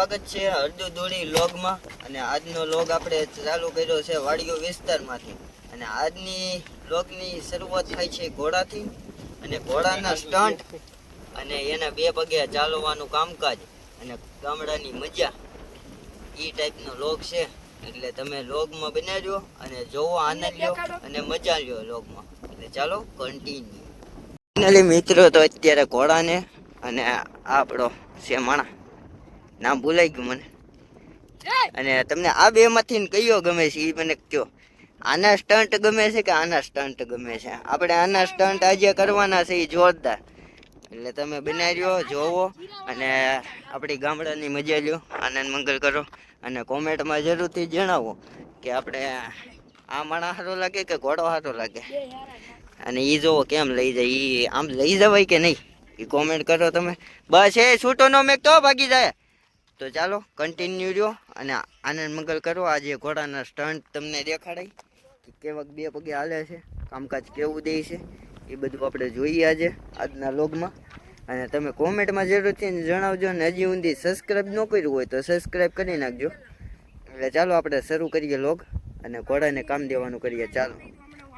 સ્વાગત છે અડધું દોડી લોગમાં। અને આજનો લોગ આપણે ચાલુ કર્યો છે વાડીઓ વિસ્તારમાંથી। અને આજની લોગની શરૂઆત થાય છે ઘોડાથી અને ઘોડાના સ્ટન્ટ અને એના બે પગે ચાલવાનું કામકાજ અને ગામડાની મજા, એ ટાઈપનો લોગ છે। એટલે તમે લોગમાં બનાવ્યો અને જોવો, આનંદ લ્યો અને મજા લ્યો લોગમાં। એટલે ચાલો કન્ટિન્યુ। ફાઇનલી મિત્રો તો અત્યારે ઘોડાને અને આપણો છે માણા, નામ ભૂલાઈ ગયું મને। અને તમને આ બે માંથી કયો ગમે છે એ મને કહો। આના સ્ટન્ટ ગમે છે કે આના સ્ટન્ટ ગમે છે? આપણે આના સ્ટન્ટ આજે કરવાના છે એ જોરદાર। એટલે તમે બનાવ્યો જોવો અને આપણી ગામડાની મજા લ્યો, આનંદ મંગલ કરો। અને કોમેન્ટમાં જરૂરથી જણાવો કે આપણે આ માણા સારો લાગે કે ઘોડો સારો લાગે, અને એ જોવો કેમ લઈ જાય, એ આમ લઈ જવાય કે નહીં એ કોમેન્ટ કરો તમે। બસ એ છૂટો નો મેં તો ભાગી જાય। તો ચાલો કન્ટિન્યુ રહ્યો અને આનંદ મંગલ કરો। આજે ઘોડાના સ્ટન્ટ તમને દેખાડાય કે કેવા બે પગે હાલે છે, કામકાજ કેવું દે છે, એ બધું આપણે જોઈએ આજે આજના લોગમાં। અને તમે કોમેન્ટમાં જરૂરથી જણાવજો, અને હજી ઊંધી સબસ્ક્રાઈબ ન કર્યું હોય તો સબસ્ક્રાઈબ કરી નાખજો। એટલે ચાલો આપણે શરૂ કરીએ લોગ અને ઘોડાને કામ દેવાનું કરીએ ચાલો।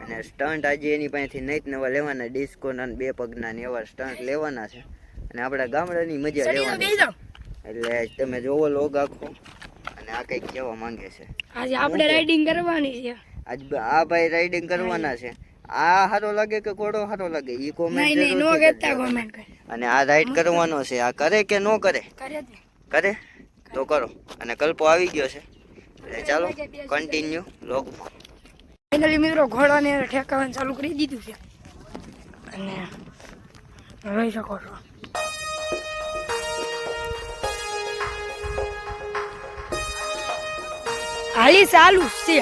અને સ્ટન્ટ આજે એની પાસેથી નહીં નવા લેવાના, ડિસ્કોના બે પગના ને એવા સ્ટન્ટ લેવાના છે અને આપણા ગામડાની મજા લેવાની છે। એટલે તમે જોવો લોગ આખો અને આ કંઈક કહેવા માંગે છે। આજે આપણે રાઇડિંગ કરવાની છે। આજ આ ભાઈ રાઇડિંગ કરવાના છે। આ સારો લાગે કે ઘોડો સારો લાગે એ કોમેન્ટ જરૂરથી કરજો। અને આ રાઈડ કરવાનો છે, આ કરે કે ન કરે? કરે તો કરો। અને કલ્પો આવી ગયો છે, એટલે ચાલો કન્ટિન્યુ લોગમાં। ફાઇનલી મિત્રો ઘોડાને ઠેકાવાનું ચાલુ કરી દીધું છે અને જોઈ શકો છો હાલી ચાલુ છે।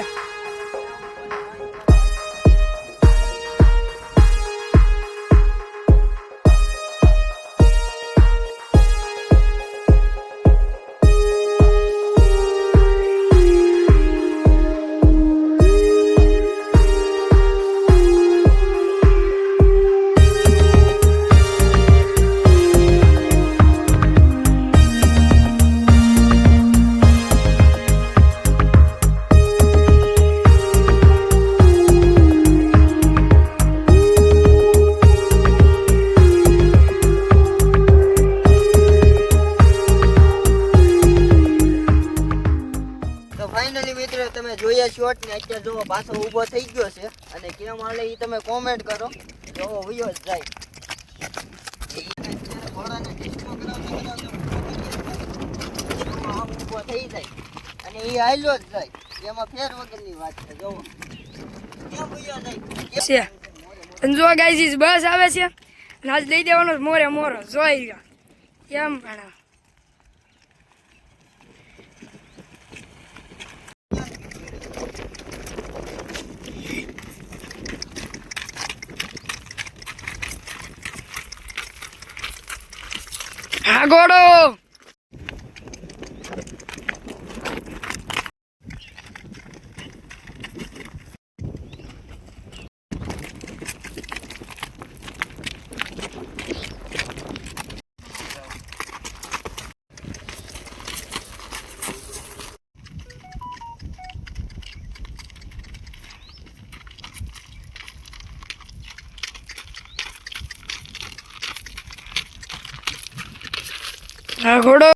ફાઇનલી મિત્રો તમે જોયા શોટ ને અત્યારે જોવો પાછો ઊભો થઈ ગયો છે અને કેમ હાલે એ તમે કોમેન્ટ કરો। જોવો વયો જ જાય ઘોડાને ડિસ્કો કરાવતો ઊભો થઈ જાય અને એ હાલ્યો જ જાય, એમાં ફેર વગરની વાત છે। જોવો કેમ વયો જાય છે। જો ગાઈઝ બસ આવે છે અને આજ લઈ દેવાનો મોરે મોરો જોઈ ગયો એમ પણ હા ઘોડો હા ઘોડો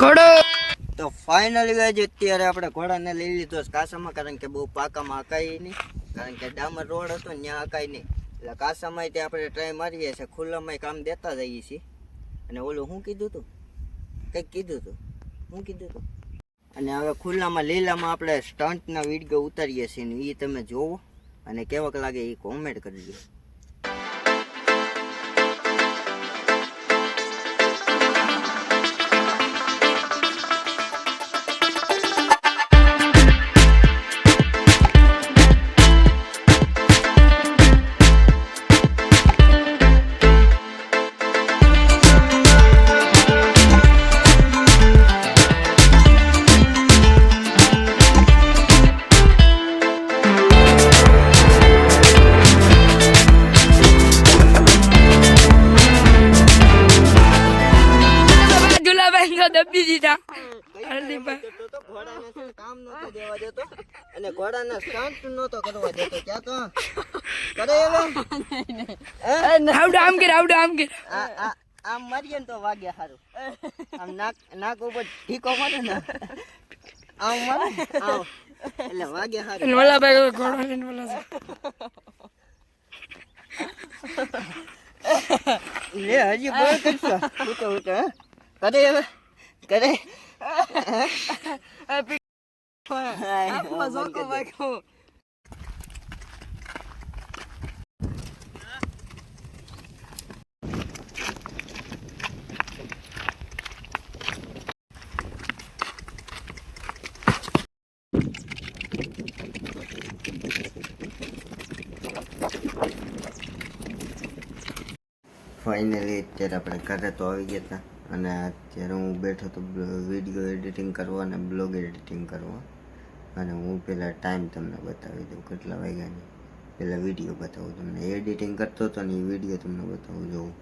ઘોડો તો ફાઇનલી ગાઈઝ અત્યારે આપણે ઘોડાને લઈ લીધો કાસામાં, કારણ કે બહુ પાકામાં હકાય નહીં, કારણ કે ડામર રોડ હતો ને ત્યાં હકાય નહીં। એટલે કાસામાં તે આપણે ટ્રાય મારીએ છીએ, ખુલ્લામાં કામ દેતા જઈએ છીએ। અને ઓલું શું કીધું હતું, કંઈક કીધું હતું, શું કીધું હતું? અને હવે ખુલ્લામાં લીલામાં આપણે સ્ટન્ટના વિડીયો ઉતારીએ છીએ ને એ તમે જોવો અને કેવોક લાગે એ કોમેન્ટ કરજો. દુલાભાઈ તો દબી દીધા. હરદીપભાઈ તો ઘોડાને છે ને કામ નતો દેવા દેતો અને ઘોડાના સ્ટન્ટ નતો કરવા દેતો. ક્યાં તો કરે હવે આવડો આમ કર આમ મારીએ ને તો વાગે સારું. આમ નાક ઉપર ઠીકો મારે ને આમ મારે આમ એટલે વાગે સારું. વલાભાઈ ઘોડો લઈને વલા લે હજી બોલ કરશો ઉતો હે કરે હવે કરે ફાઇનલી અત્યારે આપણે ઘરે તો આવી ગયા હતા અને અત્યારે હું બેઠો તો વિડીયો એડિટિંગ કરવા અને બ્લોગ એડિટિંગ કરવા. અને હું પહેલાં ટાઈમ તમને બતાવી દઉં કેટલા વાગ્યાની. પહેલાં વિડીયો બતાવું તમને. એડિટિંગ કરતો હતો ને એ વિડીયો તમને બતાવું જોઉં.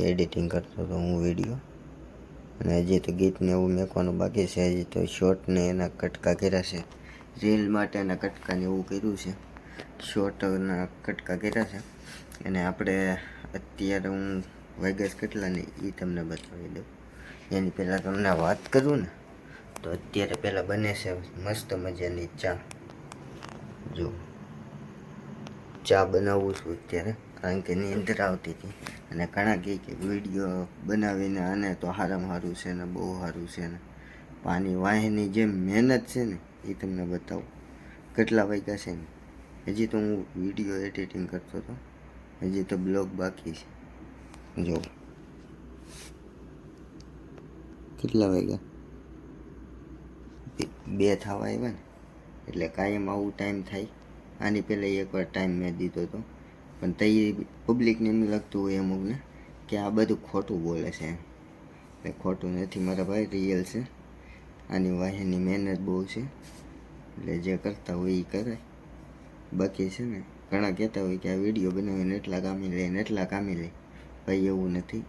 એડિટિંગ કરતો હતો હું વિડીયો અને હજી તો ગીતને એવું મેકવાનું બાકી છે. હજી તો શોર્ટને એના કટકા કર્યા છે. રીલ માટે એના કટકાને એવું કર્યું છે. શોર્ટના કટકા કર્યા છે અને આપણે અત્યારે હું વાગ્યા કેટલા ને એ તમને બતાવી દઉં. એની પહેલાં તમને વાત કરું ને તો અત્યારે પહેલાં બને છે મસ્ત મજાની ચા. જો ચા બનાવું છું અત્યારે કારણ કે નીંદર આવતી હતી અને ઘણા કહે કે વિડીયો બનાવીને આને તો સારામાં સારું છે ને બહુ સારું છે ને પાણી વાહેની જે મહેનત છે ને એ તમને બતાવું. કેટલા વાગ્યા છે ને હજી તો હું વિડીયો એડિટિંગ કરતો હતો. હજી તો બ્લોગ બાકી છે. જો કેટલા વાગ્યા 2 થવા આવ્યા ને એટલે કાયમ આવું ટાઈમ થાય. આની પહેલાં એકવાર ટાઈમ મેં દીધો હતો પણ તઈ પબ્લિકને એમ લાગતું હોય અમુકને કે આ બધું ખોટું બોલે છે એમ. એટલે ખોટું નથી મારા ભાઈ, રિયલ છે. આની વાહેની મહેનત બહુ છે એટલે જે કરતા હોય એ કરે. બાકી છે ને ઘણા કહેતા હોય કે આ વિડીયો બનાવીને એટલા કામી લે ને એટલા કામી લે. ભાઈ એવું નથી.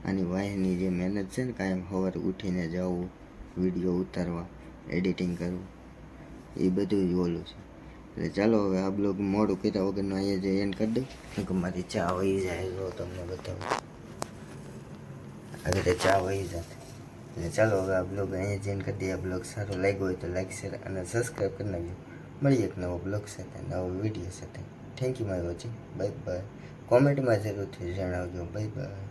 આની વાહેની જે મહેનત છે ને કાયમ સવારે ઉઠીને જવું, વિડીયો ઉતારવા, એડિટિંગ કરવું એ બધું જ ઓલું છે. એટલે ચાલો હવે આ બ્લોગ મોડું કર્યા વગરનો અહીંયા જે એન્ડ કરી દઉં કે મારી ચા વહી જાય જો તમને બતાવું. આવી રીતે ચા વહી જાય એટલે ચાલો હવે આ બ્લોગ અહીંયા જ એન્ડ કરી દઈએ. આ બ્લોગ સારો લાગ્યો હોય તો લાઈક, શેર અને સબસ્ક્રાઈબ કરી નાખજો. મળીએ એક નવો બ્લોગ સાથે, નવો વિડીયો સાથે. Thank you my watching. Bye bye. કોમેન્ટમાં જરૂરથી જણાવજો. Bye bye.